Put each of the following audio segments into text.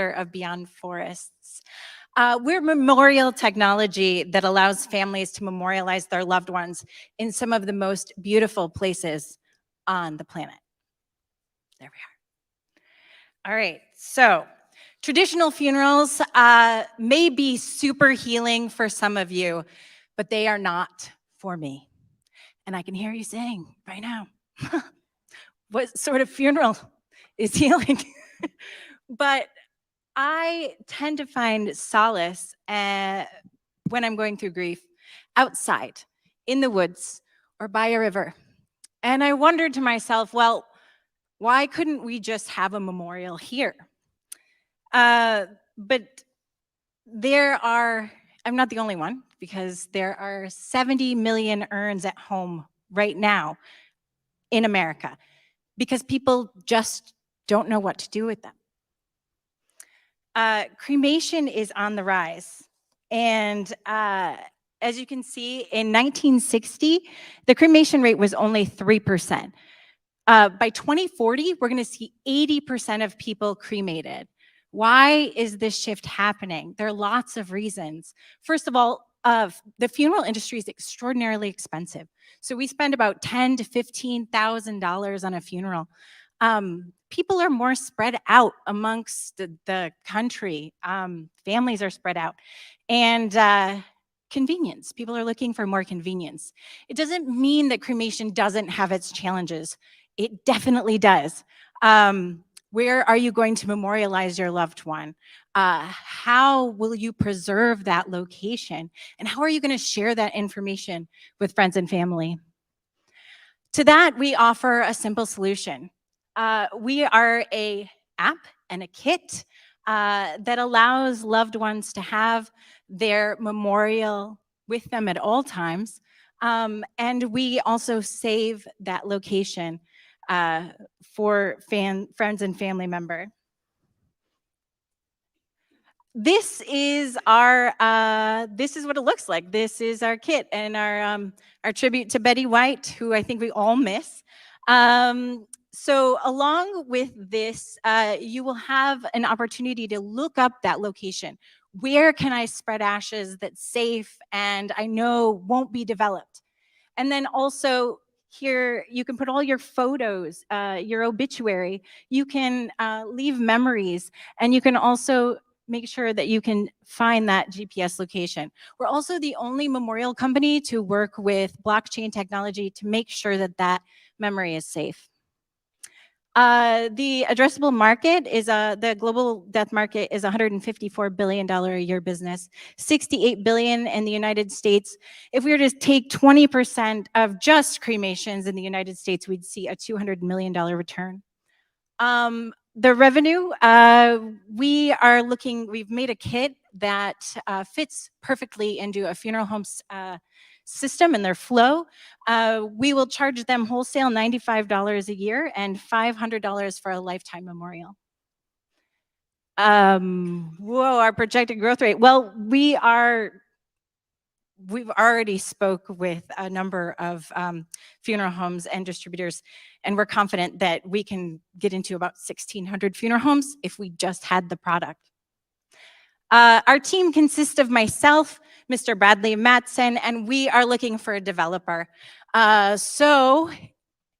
of Beyond Forests. We're memorial technology that allows families to memorialize their loved ones in some of the most beautiful places on the planet. There we are. All right, so traditional funerals may be super healing for some of you, but they are not for me. And I can hear you saying right now, what sort of funeral is healing? But I tend to find solace when I'm going through grief outside, in the woods, or by a river. And I wondered to myself, well, why couldn't we just have a memorial here? But I'm not the only one, because there are 70 million urns at home right now in America, because people just don't know what to do with them. Cremation is on the rise. And as you can see, in 1960, the cremation rate was only 3%. By 2040, we're going to see 80% of people cremated. Why is this shift happening? There are lots of reasons. First of all, the funeral industry is extraordinarily expensive. So we spend about $10,000 to $15,000 on a funeral. People are more spread out amongst the country. Families are spread out. And convenience. People are looking for more convenience. It doesn't mean that cremation doesn't have its challenges. It definitely does. Where are you going to memorialize your loved one? How will you preserve that location? And how are you going to share that information with friends and family? To that, we offer a simple solution. We are an app and a kit that allows loved ones to have their memorial with them at all times. And we also save that location for friends and family member. This is what it looks like. This is our kit and our tribute to Betty White, who I think we all miss. So along with this, you will have an opportunity to look up that location. Where can I spread ashes that's safe and I know won't be developed? And then also here, you can put all your photos, your obituary. You can leave memories, and you can also make sure that you can find that GPS location. We're also the only memorial company to work with blockchain technology to make sure that that memory is safe. The addressable market is the global death market is $154 billion a year business, $68 billion in the United States. If we were to take 20% of just cremations in the United States, we'd see a $200 million return. The revenue, we've made a kit that fits perfectly into a funeral home's system and their flow. We will charge them wholesale $95 a year and $500 for a lifetime memorial. Our projected growth rate. Well, we've already spoke with a number of funeral homes and distributors, and we're confident that we can get into about 1,600 funeral homes if we just had the product. Our team consists of myself, Mr. Bradley Matson, and we are looking for a developer. So,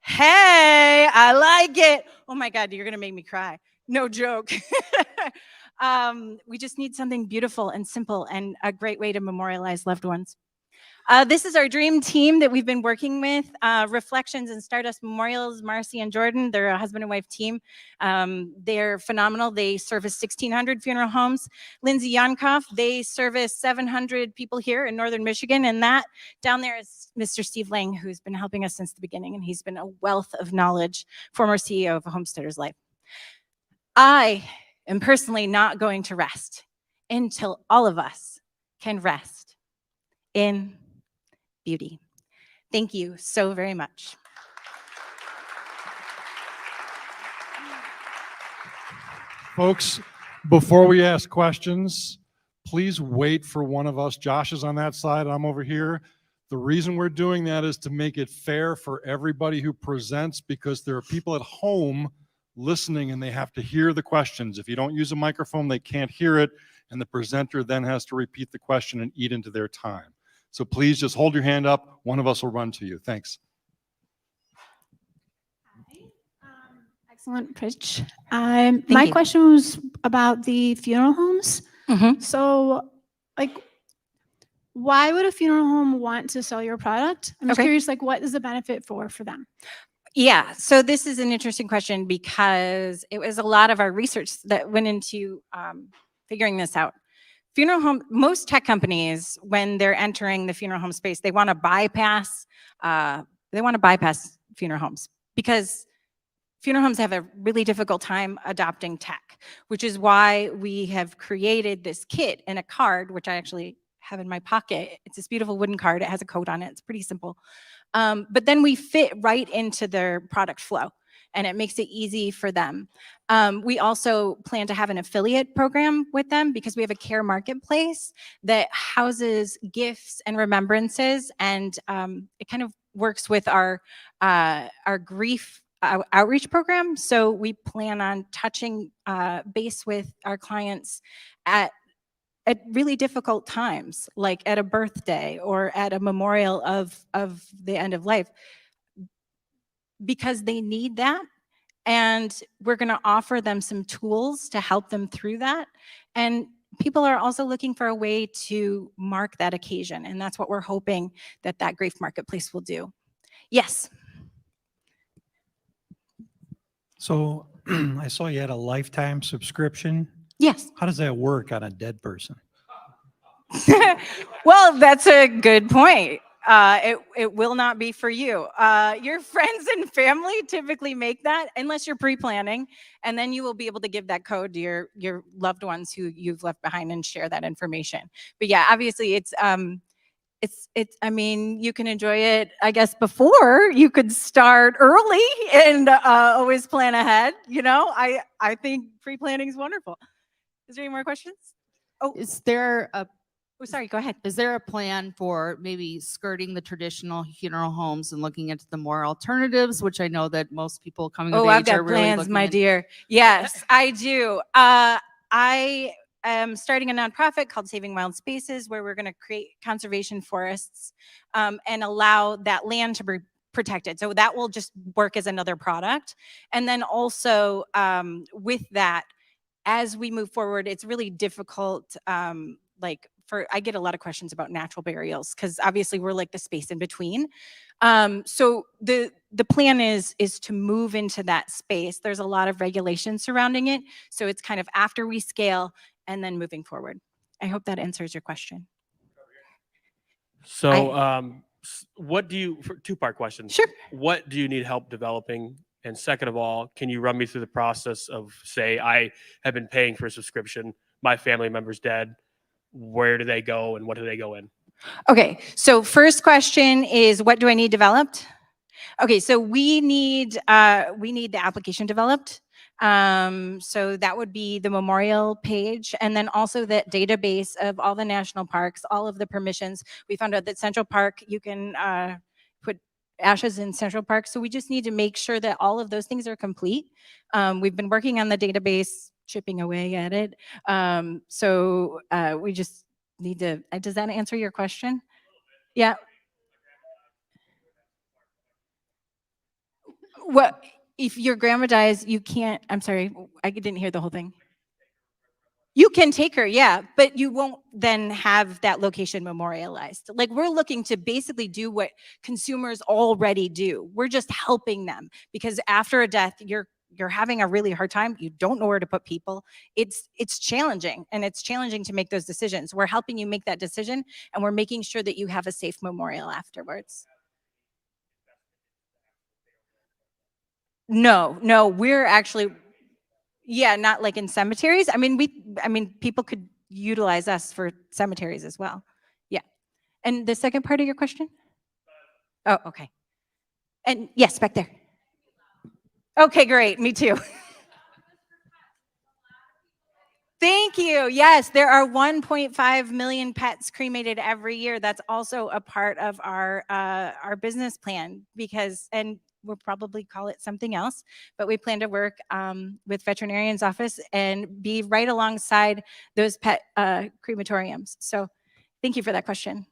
hey, I like it. Oh my God, you're gonna make me cry. No joke. We just need something beautiful and simple and a great way to memorialize loved ones. This is our dream team that we've been working with, Reflections and Stardust Memorials, Marcy and Jordan. They're a husband and wife team. They're phenomenal. They service 1,600 funeral homes. Lindsay Yankoff, they service 700 people here in Northern Michigan. And that down there is Mr. Steve Lang, who's been helping us since the beginning. And he's been a wealth of knowledge, former CEO of Homesteaders Life. I am personally not going to rest until all of us can rest in beauty. Thank you so very much. Folks, before we ask questions, please wait for one of us. Josh is on that side, I'm over here. The reason we're doing that is to make it fair for everybody who presents, because there are people at home listening and they have to hear the questions. If you don't use a microphone, they can't hear it, and the presenter then has to repeat the question and eat into their time. So please just hold your hand up. One of us will run to you. Thanks. Excellent pitch. Thank My you. question was about the funeral homes. Mhm. So, like, why would a funeral home want to sell your product? I'm just Okay. curious, like, what is the benefit for them? Yeah, so this is an interesting question because it was a lot of our research that went into figuring this out. Funeral home, most tech companies, when they're entering the funeral home space, they want to bypass funeral homes because funeral homes have a really difficult time adopting tech, which is why we have created this kit and a card, which I actually have in my pocket. It's this beautiful wooden card. It has a code on it. It's pretty simple. But then we fit right into their product flow and it makes it easy for them. We also plan to have an affiliate program with them because we have a care marketplace that houses gifts and remembrances, and it kind of works with our grief outreach program. So we plan on touching base with our clients at really difficult times, like at a birthday or at a memorial of the end of life, because they need that. And we're going to offer them some tools to help them through that. And people are also looking for a way to mark that occasion. And that's what we're hoping that grief marketplace will do. Yes. So I saw you had a lifetime subscription. Yes. How does that work on a dead person? Well, that's a good point. It will not be for you. Your friends and family typically make that unless you're pre-planning, and then you will be able to give that code to your loved ones who you've left behind and share that information. But yeah, obviously it's I mean, you can enjoy it, I guess, before. You could start early and always plan ahead. You know, I think pre-planning is wonderful. Is there any more questions? Is there Oh, sorry, go ahead. a plan for maybe skirting the traditional funeral homes and looking into the more alternatives, which I know that most people coming of Oh, age I've got are really plans, looking my in- dear. Yes, I do. I am starting a nonprofit called Saving Wild Spaces, where we're going to create conservation forests and allow that land to be protected. So that will just work as another product. And then also with that, as we move forward, it's really difficult. I get a lot of questions about natural burials because obviously we're like the space in between. So the plan is to move into that space. There's a lot of regulation surrounding it. So it's kind of after we scale and then moving forward. I hope that answers your question. So, what do you, two-part question. Sure. What do you need help developing? And second of all, can you run me through the process of, say, I have been paying for a subscription, my family member's dead, where do they go and what do they go in? Okay, so first question is, what do I need developed? Okay, so we need the application developed. So that would be the memorial page, and then also that database of all the national parks, all of the permissions. We found out that Central Park, you can put ashes in Central Park. So we just need to make sure that all of those things are complete. We've been working on the database, chipping away at it. So we just need to, does that answer your question? Yeah. What, if your grandma dies, you can't, I'm sorry, I didn't hear the whole thing. You can take her, yeah, but you won't then have that location memorialized. Like, we're looking to basically do what consumers already do. We're just helping them because after a death, you're having a really hard time. You don't know where to put people. It's challenging, and it's challenging to make those decisions. We're helping you make that decision, and we're making sure that you have a safe memorial afterwards. No, we're actually, yeah, not like in cemeteries. I mean, people could utilize us for cemeteries as well. Yeah. And the second part of your question? Oh, okay. And yes, back there. Okay, great. Me too. Thank you. Yes, there are 1.5 million pets cremated every year. That's also a part of our business plan because, and we'll probably call it something else, but we plan to work with veterinarian's office and be right alongside those pet crematoriums. So thank you for that question.